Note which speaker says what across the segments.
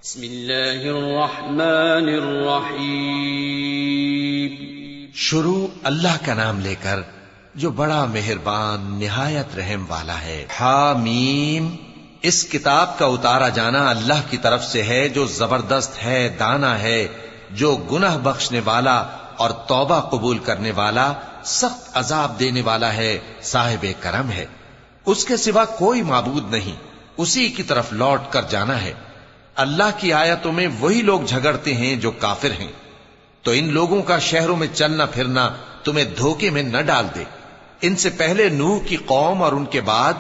Speaker 1: بسم اللہ الرحمن الرحیم۔
Speaker 2: شروع اللہ کا نام لے کر جو بڑا مہربان نہایت رحم والا ہے۔ حامیم، اس کتاب کا اتارا جانا اللہ کی طرف سے ہے جو زبردست ہے، دانا ہے، جو گناہ بخشنے والا اور توبہ قبول کرنے والا، سخت عذاب دینے والا ہے، صاحب کرم ہے۔ اس کے سوا کوئی معبود نہیں، اسی کی طرف لوٹ کر جانا ہے۔ اللہ کی آیتوں میں وہی لوگ جھگڑتے ہیں جو کافر ہیں، تو ان لوگوں کا شہروں میں چلنا پھرنا تمہیں دھوکے میں نہ ڈال دے۔ ان سے پہلے نوح کی قوم اور ان کے بعد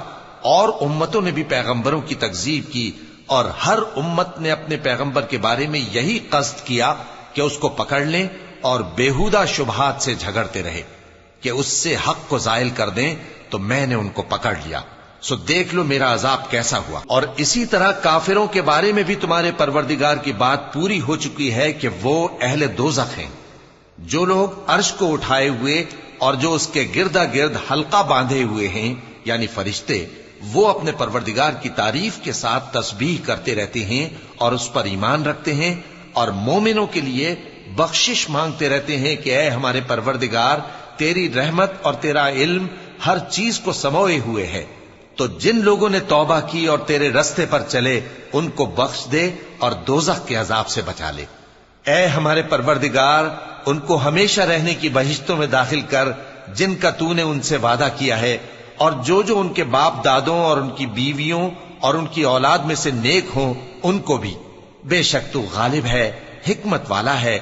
Speaker 2: اور امتوں نے بھی پیغمبروں کی تکذیب کی، اور ہر امت نے اپنے پیغمبر کے بارے میں یہی قصد کیا کہ اس کو پکڑ لیں اور بیہودہ شبہات سے جھگڑتے رہے کہ اس سے حق کو زائل کر دیں، تو میں نے ان کو پکڑ لیا، سو دیکھ لو میرا عذاب کیسا ہوا۔ اور اسی طرح کافروں کے بارے میں بھی تمہارے پروردگار کی بات پوری ہو چکی ہے کہ وہ اہل دوزخ ہیں۔ جو لوگ عرش کو اٹھائے ہوئے اور جو اس کے گردا گرد حلقہ باندھے ہوئے ہیں یعنی فرشتے، وہ اپنے پروردگار کی تعریف کے ساتھ تسبیح کرتے رہتے ہیں اور اس پر ایمان رکھتے ہیں، اور مومنوں کے لیے بخشش مانگتے رہتے ہیں کہ اے ہمارے پروردگار، تیری رحمت اور تیرا علم ہر چیز کو سموئے ہوئے ہے، تو جن لوگوں نے توبہ کی اور تیرے رستے پر چلے ان کو بخش دے اور دوزخ کے عذاب سے بچا لے۔ اے ہمارے پروردگار، ان کو ہمیشہ رہنے کی بہشتوں میں داخل کر جن کا تو نے ان سے وعدہ کیا ہے، اور جو ان کے باپ دادوں اور ان کی بیویوں اور ان کی اولاد میں سے نیک ہوں ان کو بھی۔ بے شک تو غالب ہے، حکمت والا ہے۔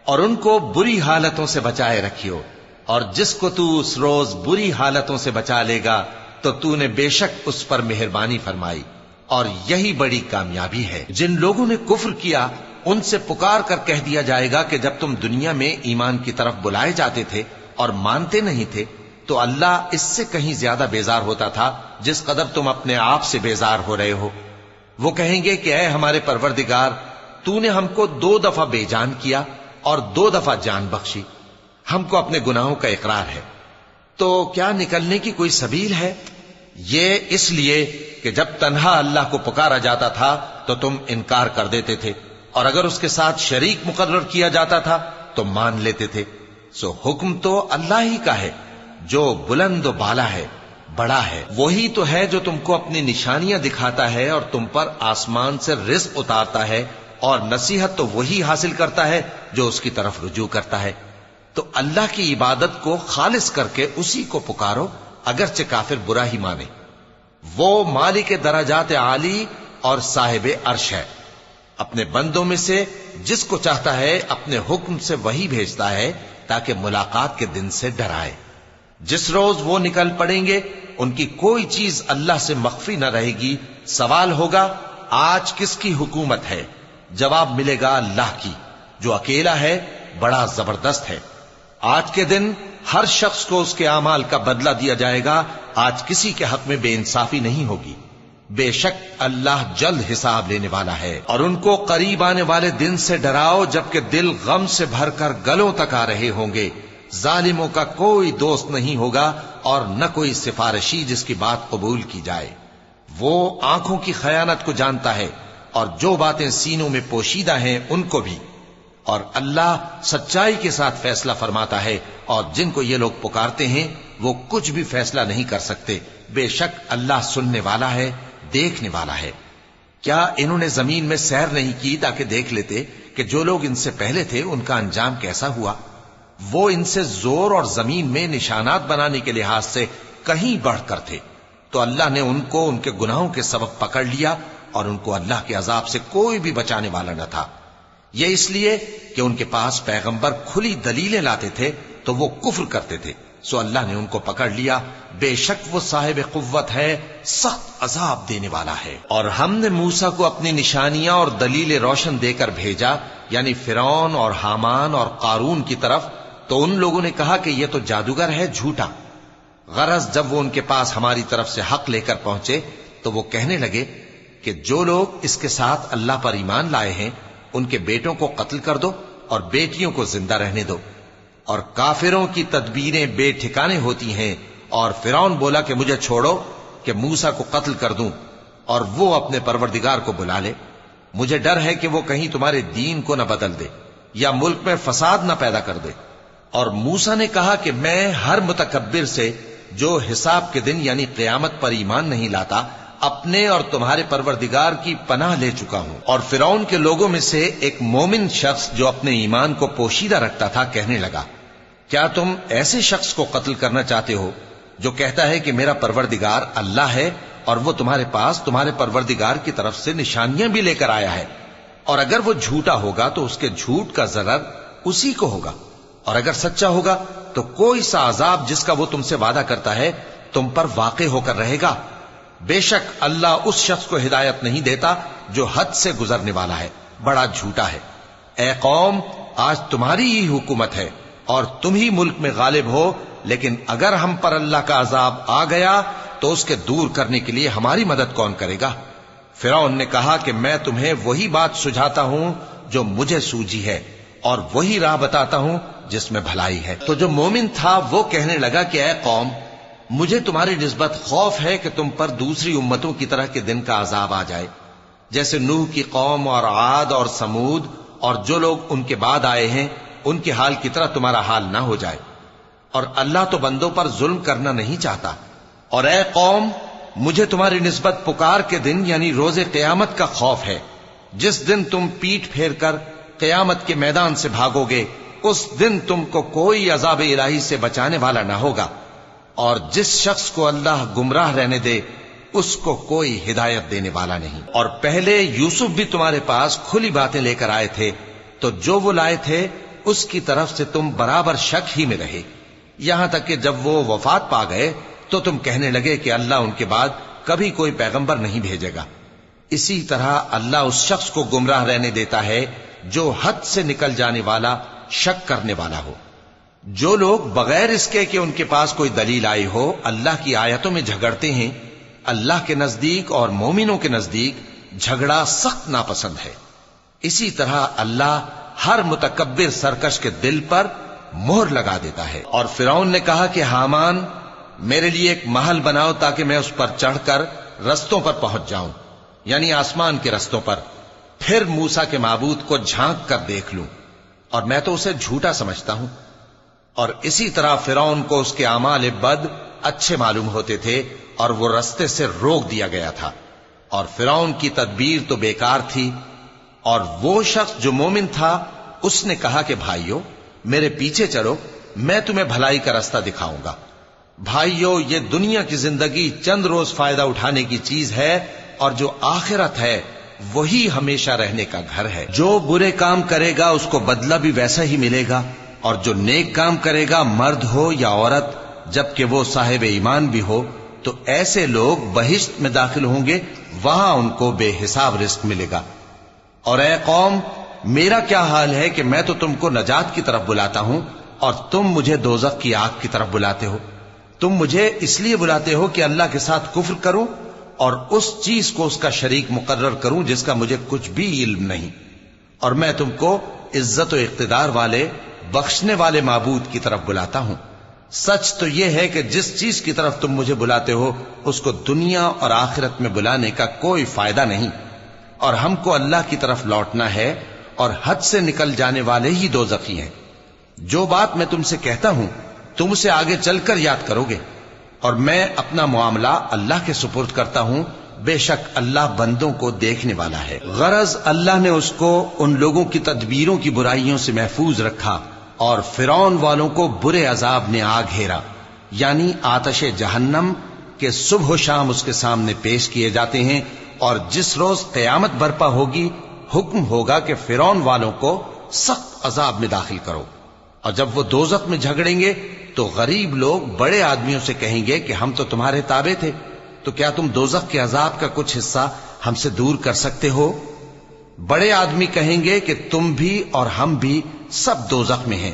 Speaker 2: اور ان کو بری حالتوں سے بچائے رکھیو، اور جس کو تو اس روز بری حالتوں سے بچا لے گا تو تو نے بے شک اس پر مہربانی فرمائی، اور یہی بڑی کامیابی ہے۔ جن لوگوں نے کفر کیا ان سے پکار کر کہہ دیا جائے گا کہ جب تم دنیا میں ایمان کی طرف بلائے جاتے تھے اور مانتے نہیں تھے تو اللہ اس سے کہیں زیادہ بیزار ہوتا تھا جس قدر تم اپنے آپ سے بیزار ہو رہے ہو۔ وہ کہیں گے کہ اے ہمارے پروردگار، تو نے ہم کو 2 دفعہ بے جان کیا اور 2 دفعہ جان بخشی، ہم کو اپنے گناہوں کا اقرار ہے، تو کیا نکلنے کی کوئی سبیل ہے؟ یہ اس لیے کہ جب تنہا اللہ کو پکارا جاتا تھا تو تم انکار کر دیتے تھے، اور اگر اس کے ساتھ شریک مقرر کیا جاتا تھا تو مان لیتے تھے۔ سو حکم تو اللہ ہی کا ہے جو بلند و بالا ہے، بڑا ہے۔ وہی تو ہے جو تم کو اپنی نشانیاں دکھاتا ہے اور تم پر آسمان سے رزق اتارتا ہے، اور نصیحت تو وہی حاصل کرتا ہے جو اس کی طرف رجوع کرتا ہے۔ تو اللہ کی عبادت کو خالص کر کے اسی کو پکارو، اگرچہ کافر برا ہی مانے۔ وہ مالک درجات عالی اور صاحب عرش ہے، اپنے بندوں میں سے جس کو چاہتا ہے اپنے حکم سے وہی بھیجتا ہے تاکہ ملاقات کے دن سے ڈرائے۔ جس روز وہ نکل پڑیں گے ان کی کوئی چیز اللہ سے مخفی نہ رہے گی۔ سوال ہوگا آج کس کی حکومت ہے؟ جواب ملے گا اللہ کی، جو اکیلا ہے، بڑا زبردست ہے۔ آج کے دن ہر شخص کو اس کے اعمال کا بدلہ دیا جائے گا، آج کسی کے حق میں بے انصافی نہیں ہوگی۔ بے شک اللہ جلد حساب لینے والا ہے۔ اور ان کو قریب آنے والے دن سے ڈراؤ جبکہ دل غم سے بھر کر گلوں تک آ رہے ہوں گے۔ ظالموں کا کوئی دوست نہیں ہوگا اور نہ کوئی سفارشی جس کی بات قبول کی جائے۔ وہ آنکھوں کی خیانت کو جانتا ہے اور جو باتیں سینوں میں پوشیدہ ہیں ان کو بھی، اور اللہ سچائی کے ساتھ فیصلہ فرماتا ہے، اور جن کو یہ لوگ پکارتے ہیں وہ کچھ بھی فیصلہ نہیں کر سکتے۔ بے شک اللہ سننے والا ہے، دیکھنے والا ہے۔ کیا انہوں نے زمین میں سیر نہیں کی تاکہ دیکھ لیتے کہ جو لوگ ان سے پہلے تھے ان کا انجام کیسا ہوا؟ وہ ان سے زور اور زمین میں نشانات بنانے کے لحاظ سے کہیں بڑھ کر تھے، تو اللہ نے ان کو ان کے گناہوں کے سبب پکڑ لیا، اور ان کو اللہ کے عذاب سے کوئی بھی بچانے والا نہ تھا۔ یہ اس لیے کہ ان کے پاس پیغمبر کھلی دلیلیں لاتے تھے تو وہ کفر کرتے تھے، سو اللہ نے ان کو پکڑ لیا۔ بے شک وہ صاحب قوت ہے، سخت عذاب دینے والا ہے۔ اور ہم نے موسیٰ کو اپنی نشانیاں اور دلیل روشن دے کر بھیجا، یعنی فرعون اور حامان اور قارون کی طرف، تو ان لوگوں نے کہا کہ یہ تو جادوگر ہے، جھوٹا۔ غرض جب وہ ان کے پاس ہماری طرف سے حق لے کر پہنچے تو وہ کہنے لگے کہ جو لوگ اس کے ساتھ اللہ پر ایمان لائے ہیں ان کے بیٹوں کو قتل کر دو اور بیٹیوں کو زندہ رہنے دو۔ اور کافروں کی تدبیریں بے ٹھکانے ہوتی ہیں، اور فرعون بولا کہ مجھے چھوڑو کہ موسیٰ کو قتل کر دوں اور وہ اپنے پروردگار کو بلا لے۔ مجھے ڈر ہے کہ وہ کہیں تمہارے دین کو نہ بدل دے یا ملک میں فساد نہ پیدا کر دے۔ اور موسیٰ نے کہا کہ میں ہر متکبر سے جو حساب کے دن یعنی قیامت پر ایمان نہیں لاتا اپنے اور تمہارے پروردگار کی پناہ لے چکا ہوں۔ اور فرعون کے لوگوں میں سے ایک مومن شخص جو اپنے ایمان کو پوشیدہ رکھتا تھا کہنے لگا، کیا تم ایسے شخص کو قتل کرنا چاہتے ہو جو کہتا ہے کہ میرا پروردگار اللہ ہے اور وہ تمہارے پاس تمہارے پروردگار کی طرف سے نشانیاں بھی لے کر آیا ہے؟ اور اگر وہ جھوٹا ہوگا تو اس کے جھوٹ کا ضرر اسی کو ہوگا، اور اگر سچا ہوگا تو کوئی سا عذاب جس کا وہ تم سے وعدہ کرتا ہے تم پر واقع ہو کر رہے گا۔ بے شک اللہ اس شخص کو ہدایت نہیں دیتا جو حد سے گزرنے والا ہے، بڑا جھوٹا ہے۔ اے قوم، آج تمہاری ہی حکومت ہے اور تم ہی ملک میں غالب ہو، لیکن اگر ہم پر اللہ کا عذاب آ گیا تو اس کے دور کرنے کے لیے ہماری مدد کون کرے گا؟ فرعون نے کہا کہ میں تمہیں وہی بات سجھاتا ہوں جو مجھے سوجھی ہے اور وہی راہ بتاتا ہوں جس میں بھلائی ہے۔ تو جو مومن تھا وہ کہنے لگا کہ اے قوم، مجھے تمہاری نسبت خوف ہے کہ تم پر دوسری امتوں کی طرح کے دن کا عذاب آ جائے، جیسے نوح کی قوم اور عاد اور سمود اور جو لوگ ان کے بعد آئے ہیں ان کے حال کی طرح تمہارا حال نہ ہو جائے۔ اور اللہ تو بندوں پر ظلم کرنا نہیں چاہتا۔ اور اے قوم، مجھے تمہاری نسبت پکار کے دن یعنی روز قیامت کا خوف ہے، جس دن تم پیٹ پھیر کر قیامت کے میدان سے بھاگو گے، اس دن تم کو کوئی عذاب الہی سے بچانے والا نہ ہوگا، اور جس شخص کو اللہ گمراہ رہنے دے اس کو کوئی ہدایت دینے والا نہیں۔ اور پہلے یوسف بھی تمہارے پاس کھلی باتیں لے کر آئے تھے، تو جو وہ لائے تھے اس کی طرف سے تم برابر شک ہی میں رہے، یہاں تک کہ جب وہ وفات پا گئے تو تم کہنے لگے کہ اللہ ان کے بعد کبھی کوئی پیغمبر نہیں بھیجے گا۔ اسی طرح اللہ اس شخص کو گمراہ رہنے دیتا ہے جو حد سے نکل جانے والا، شک کرنے والا ہو۔ جو لوگ بغیر اس کے کہ ان کے پاس کوئی دلیل آئی ہو اللہ کی آیتوں میں جھگڑتے ہیں، اللہ کے نزدیک اور مومنوں کے نزدیک جھگڑا سخت ناپسند ہے۔ اسی طرح اللہ ہر متکبر سرکش کے دل پر مہر لگا دیتا ہے۔ اور فرعون نے کہا کہ حامان، میرے لیے ایک محل بناؤ تاکہ میں اس پر چڑھ کر رستوں پر پہنچ جاؤں، یعنی آسمان کے رستوں پر، پھر موسیٰ کے معبود کو جھانک کر دیکھ لوں، اور میں تو اسے جھوٹا سمجھتا ہوں۔ اور اسی طرح فرعون کو اس کے اعمال بد اچھے معلوم ہوتے تھے اور وہ رستے سے روک دیا گیا تھا، اور فرعون کی تدبیر تو بیکار تھی۔ اور وہ شخص جو مومن تھا اس نے کہا کہ بھائیو، میرے پیچھے چلو، میں تمہیں بھلائی کا رستہ دکھاؤں گا۔ بھائیو، یہ دنیا کی زندگی چند روز فائدہ اٹھانے کی چیز ہے، اور جو آخرت ہے وہی ہمیشہ رہنے کا گھر ہے۔ جو برے کام کرے گا اس کو بدلہ بھی ویسا ہی ملے گا، اور جو نیک کام کرے گا، مرد ہو یا عورت، جبکہ وہ صاحب ایمان بھی ہو، تو ایسے لوگ بہشت میں داخل ہوں گے، وہاں ان کو بے حساب رزق ملے گا۔ اور اے قوم، میرا کیا حال ہے کہ میں تو تم کو نجات کی طرف بلاتا ہوں اور تم مجھے دوزخ کی آگ کی طرف بلاتے ہو۔ تم مجھے اس لیے بلاتے ہو کہ اللہ کے ساتھ کفر کروں اور اس چیز کو اس کا شریک مقرر کروں جس کا مجھے کچھ بھی علم نہیں، اور میں تم کو عزت و اقتدار والے، بخشنے والے معبود کی طرف بلاتا ہوں۔ سچ تو یہ ہے کہ جس چیز کی طرف تم مجھے بلاتے ہو اس کو دنیا اور آخرت میں بلانے کا کوئی فائدہ نہیں، اور ہم کو اللہ کی طرف لوٹنا ہے، اور حد سے نکل جانے والے ہی دوزخی ہیں۔ جو بات میں تم سے کہتا ہوں تم اسے آگے چل کر یاد کرو گے، اور میں اپنا معاملہ اللہ کے سپرد کرتا ہوں، بے شک اللہ بندوں کو دیکھنے والا ہے۔ غرض اللہ نے اس کو ان لوگوں کی تدبیروں کی برائیوں سے محفوظ رکھا، اور فرعون والوں کو برے عذاب نے آ گھیرا، یعنی آتش جہنم کے صبح و شام اس کے سامنے پیش کیے جاتے ہیں، اور جس روز قیامت برپا ہوگی حکم ہوگا کہ فرعون والوں کو سخت عذاب میں داخل کرو۔ اور جب وہ دوزخ میں جھگڑیں گے تو غریب لوگ بڑے آدمیوں سے کہیں گے کہ ہم تو تمہارے تابع تھے، تو کیا تم دوزخ کے عذاب کا کچھ حصہ ہم سے دور کر سکتے ہو؟ بڑے آدمی کہیں گے کہ تم بھی اور ہم بھی سب دوزخ میں ہیں،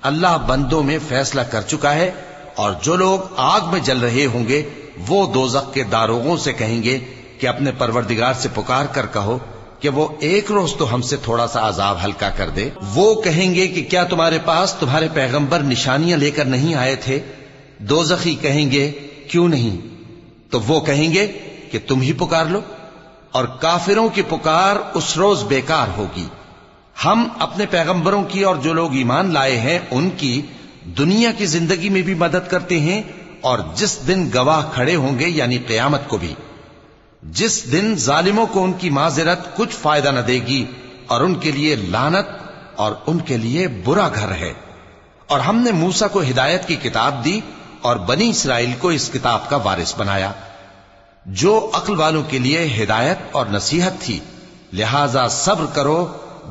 Speaker 2: اللہ بندوں میں فیصلہ کر چکا ہے۔ اور جو لوگ آگ میں جل رہے ہوں گے وہ دوزخ کے داروغوں سے کہیں گے کہ اپنے پروردگار سے پکار کر کہو کہ وہ ایک روز تو ہم سے تھوڑا سا عذاب ہلکا کر دے۔ وہ کہیں گے کہ کیا تمہارے پاس تمہارے پیغمبر نشانیاں لے کر نہیں آئے تھے؟ دوزخی کہیں گے کیوں نہیں؟ تو وہ کہیں گے کہ تم ہی پکار لو۔ اور کافروں کی پکار اس روز بیکار ہوگی۔ ہم اپنے پیغمبروں کی اور جو لوگ ایمان لائے ہیں ان کی دنیا کی زندگی میں بھی مدد کرتے ہیں، اور جس دن گواہ کھڑے ہوں گے یعنی قیامت کو بھی، جس دن ظالموں کو ان کی معذرت کچھ فائدہ نہ دے گی، اور ان کے لیے لعنت اور ان کے لیے برا گھر ہے۔ اور ہم نے موسیٰ کو ہدایت کی کتاب دی اور بنی اسرائیل کو اس کتاب کا وارث بنایا، جو عقل والوں کے لیے ہدایت اور نصیحت تھی۔ لہذا صبر کرو،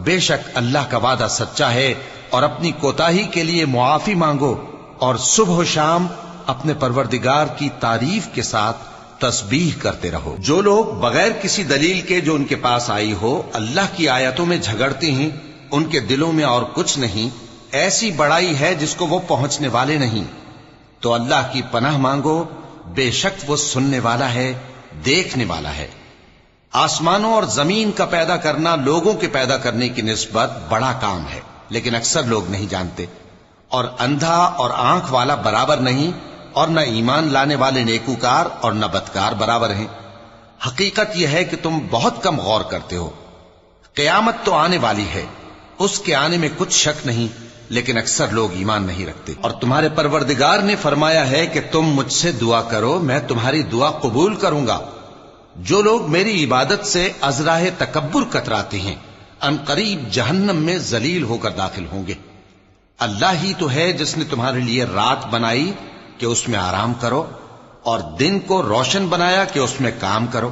Speaker 2: بے شک اللہ کا وعدہ سچا ہے، اور اپنی کوتاہی کے لیے معافی مانگو، اور صبح و شام اپنے پروردگار کی تعریف کے ساتھ تسبیح کرتے رہو۔ جو لوگ بغیر کسی دلیل کے جو ان کے پاس آئی ہو اللہ کی آیتوں میں جھگڑتے ہیں، ان کے دلوں میں اور کچھ نہیں، ایسی بڑائی ہے جس کو وہ پہنچنے والے نہیں۔ تو اللہ کی پناہ مانگو، بے شک وہ سننے والا ہے، دیکھنے والا ہے۔ آسمانوں اور زمین کا پیدا کرنا لوگوں کے پیدا کرنے کی نسبت بڑا کام ہے، لیکن اکثر لوگ نہیں جانتے۔ اور اندھا اور آنکھ والا برابر نہیں، اور نہ ایمان لانے والے نیکوکار اور نہ بدکار برابر ہیں۔ حقیقت یہ ہے کہ تم بہت کم غور کرتے ہو۔ قیامت تو آنے والی ہے، اس کے آنے میں کچھ شک نہیں، لیکن اکثر لوگ ایمان نہیں رکھتے۔ اور تمہارے پروردگار نے فرمایا ہے کہ تم مجھ سے دعا کرو، میں تمہاری دعا قبول کروں گا۔ جو لوگ میری عبادت سے ازراہ تکبر کتراتے ہیں، ان قریب جہنم میں ذلیل ہو کر داخل ہوں گے۔ اللہ ہی تو ہے جس نے تمہارے لیے رات بنائی کہ اس میں آرام کرو، اور دن کو روشن بنایا کہ اس میں کام کرو۔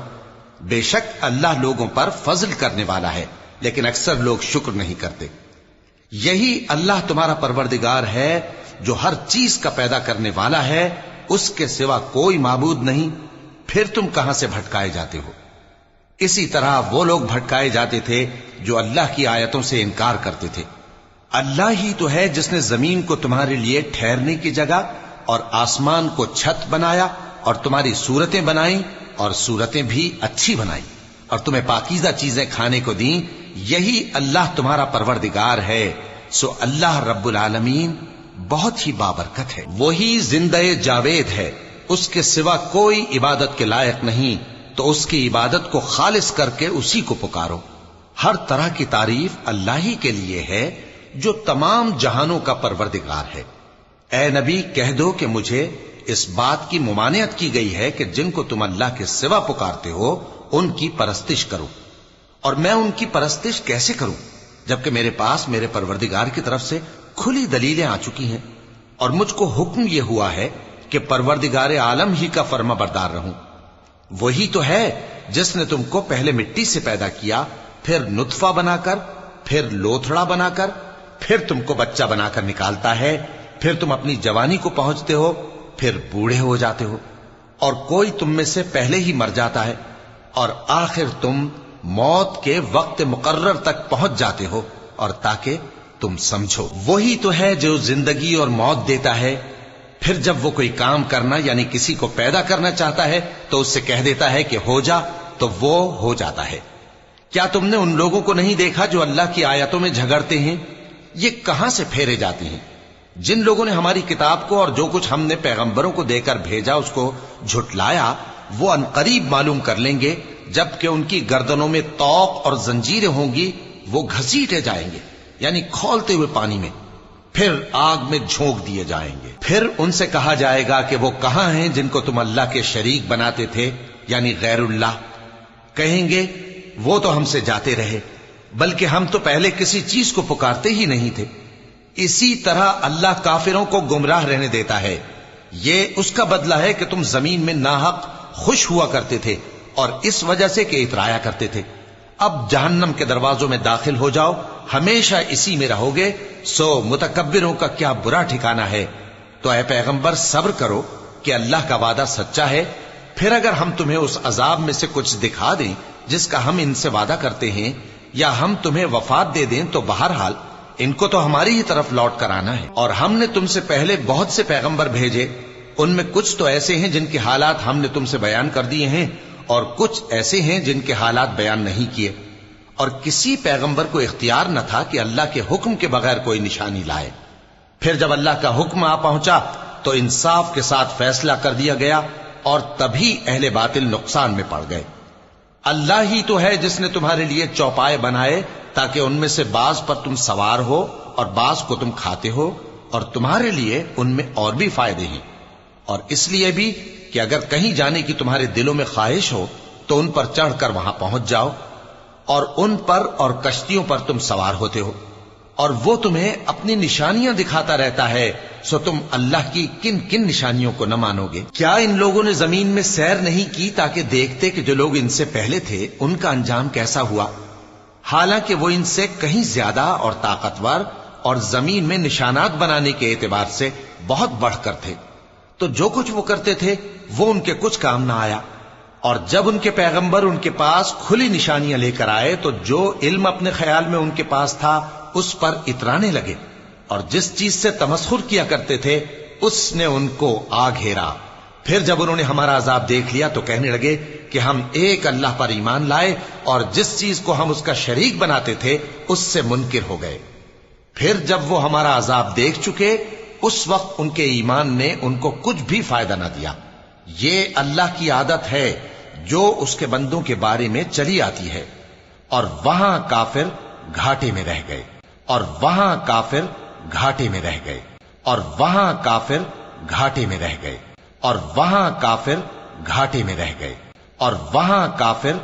Speaker 2: بے شک اللہ لوگوں پر فضل کرنے والا ہے، لیکن اکثر لوگ شکر نہیں کرتے۔ یہی اللہ تمہارا پروردگار ہے جو ہر چیز کا پیدا کرنے والا ہے، اس کے سوا کوئی معبود نہیں، پھر تم کہاں سے بھٹکائے جاتے ہو؟ اسی طرح وہ لوگ بھٹکائے جاتے تھے جو اللہ کی آیتوں سے انکار کرتے تھے۔ اللہ ہی تو ہے جس نے زمین کو تمہارے لیے ٹھہرنے کی جگہ اور آسمان کو چھت بنایا، اور تمہاری صورتیں بنائیں اور صورتیں بھی اچھی بنائیں، اور تمہیں پاکیزہ چیزیں کھانے کو دیں۔ یہی اللہ تمہارا پروردگار ہے، سو اللہ رب العالمین بہت ہی بابرکت ہے۔ وہی زندہ جاوید ہے، اس کے سوا کوئی عبادت کے لائق نہیں، تو اس کی عبادت کو خالص کر کے اسی کو پکارو۔ ہر طرح کی تعریف اللہ ہی کے لیے ہے جو تمام جہانوں کا پروردگار ہے۔ اے نبی کہہ دو کہ مجھے اس بات کی ممانعت کی گئی ہے کہ جن کو تم اللہ کے سوا پکارتے ہو ان کی پرستش کرو، اور میں ان کی پرستش کیسے کروں جبکہ میرے پاس میرے پروردگار کی طرف سے کھلی دلیلیں آ چکی ہیں، اور مجھ کو حکم یہ ہوا ہے کہ پروردگار عالم ہی کا فرما بردار رہوں۔ وہی تو ہے جس نے تم کو پہلے مٹی سے پیدا کیا، پھر نطفہ بنا کر، پھر لوتھڑا بنا کر، پھر تم کو بچہ بنا کر نکالتا ہے، پھر تم اپنی جوانی کو پہنچتے ہو، پھر بوڑھے ہو جاتے ہو، اور کوئی تم میں سے پہلے ہی مر جاتا ہے، اور آخر تم موت کے وقت مقرر تک پہنچ جاتے ہو، اور تاکہ تم سمجھو۔ وہی تو ہے جو زندگی اور موت دیتا ہے، پھر جب وہ کوئی کام کرنا یعنی کسی کو پیدا کرنا چاہتا ہے تو اس سے کہہ دیتا ہے کہ ہو جا، تو وہ ہو جاتا ہے۔ کیا تم نے ان لوگوں کو نہیں دیکھا جو اللہ کی آیتوں میں جھگڑتے ہیں؟ یہ کہاں سے پھیرے جاتے ہیں؟ جن لوگوں نے ہماری کتاب کو اور جو کچھ ہم نے پیغمبروں کو دے کر بھیجا اس کو جھٹلایا، وہ انقریب معلوم کر لیں گے جبکہ ان کی گردنوں میں طوق اور زنجیریں ہوں گی، وہ گھسیٹے جائیں گے یعنی کھولتے ہوئے پانی میں، پھر آگ میں جھونک دیے جائیں گے۔ پھر ان سے کہا جائے گا کہ وہ کہاں ہیں جن کو تم اللہ کے شریک بناتے تھے یعنی غیر اللہ؟ کہیں گے وہ تو ہم سے جاتے رہے، بلکہ ہم تو پہلے کسی چیز کو پکارتے ہی نہیں تھے۔ اسی طرح اللہ کافروں کو گمراہ رہنے دیتا ہے۔ یہ اس کا بدلہ ہے کہ تم زمین میں ناحق خوش ہوا کرتے تھے، اور اس وجہ سے کہ اترایا کرتے تھے۔ اب جہنم کے دروازوں میں داخل ہو جاؤ، ہمیشہ اسی میں رہو گے، سو متکبروں کا کیا برا ٹھکانہ ہے۔ تو اے پیغمبر صبر کرو کہ اللہ کا وعدہ سچا ہے، پھر اگر ہم تمہیں اس عذاب میں سے کچھ دکھا دیں جس کا ہم ان سے وعدہ کرتے ہیں، یا ہم تمہیں وفات دے دیں، تو بہرحال ان کو تو ہماری ہی طرف لوٹ کر آنا ہے۔ اور ہم نے تم سے پہلے بہت سے پیغمبر بھیجے، ان میں کچھ تو ایسے ہیں جن کے حالات ہم نے تم سے بیان کر دیے ہیں، اور کچھ ایسے ہیں جن کے حالات بیان نہیں کیے، اور کسی پیغمبر کو اختیار نہ تھا کہ اللہ کے حکم کے بغیر کوئی نشانی لائے۔ پھر جب اللہ کا حکم آ پہنچا تو انصاف کے ساتھ فیصلہ کر دیا گیا، اور تبھی اہل باطل نقصان میں پڑ گئے۔ اللہ ہی تو ہے جس نے تمہارے لیے چوپائے بنائے تاکہ ان میں سے بعض پر تم سوار ہو اور بعض کو تم کھاتے ہو، اور تمہارے لیے ان میں اور بھی فائدے ہیں، اور اس لیے بھی کہ اگر کہیں جانے کی تمہارے دلوں میں خواہش ہو تو ان پر چڑھ کر وہاں پہنچ جاؤ، اور ان پر اور کشتیوں پر تم سوار ہوتے ہو، اور وہ تمہیں اپنی نشانیاں دکھاتا رہتا ہے، سو تم اللہ کی کن کن نشانیوں کو نہ مانو گے؟ کیا ان لوگوں نے زمین میں سیر نہیں کی تاکہ دیکھتے کہ جو لوگ ان سے پہلے تھے ان کا انجام کیسا ہوا، حالانکہ وہ ان سے کہیں زیادہ اور طاقتور اور زمین میں نشانات بنانے کے اعتبار سے بہت بڑھ کر تھے، تو جو کچھ وہ کرتے تھے وہ ان کے کچھ کام نہ آیا۔ اور جب ان کے پیغمبر ان کے پاس کھلی نشانیاں لے کر آئے تو جو علم اپنے خیال میں ان کے پاس تھا اس پر اترانے لگے، اور جس چیز سے تمسخر کیا کرتے تھے اس نے ان کو آ گھیرا۔ پھر جب انہوں نے ہمارا عذاب دیکھ لیا تو کہنے لگے کہ ہم ایک اللہ پر ایمان لائے، اور جس چیز کو ہم اس کا شریک بناتے تھے اس سے منکر ہو گئے۔ پھر جب وہ ہمارا عذاب دیکھ چکے اس وقت ان کے ایمان نے ان کو کچھ بھی فائدہ نہ دیا۔ یہ اللہ کی عادت ہے جو اس کے بندوں کے بارے میں چلی آتی ہے، اور وہاں کافر گھاٹے میں رہ گئے، اور وہاں کافر گھاٹے میں رہ گئے، اور وہاں کافر گھاٹے میں رہ گئے، اور وہاں کافر گھاٹے میں رہ گئے، اور وہاں کافر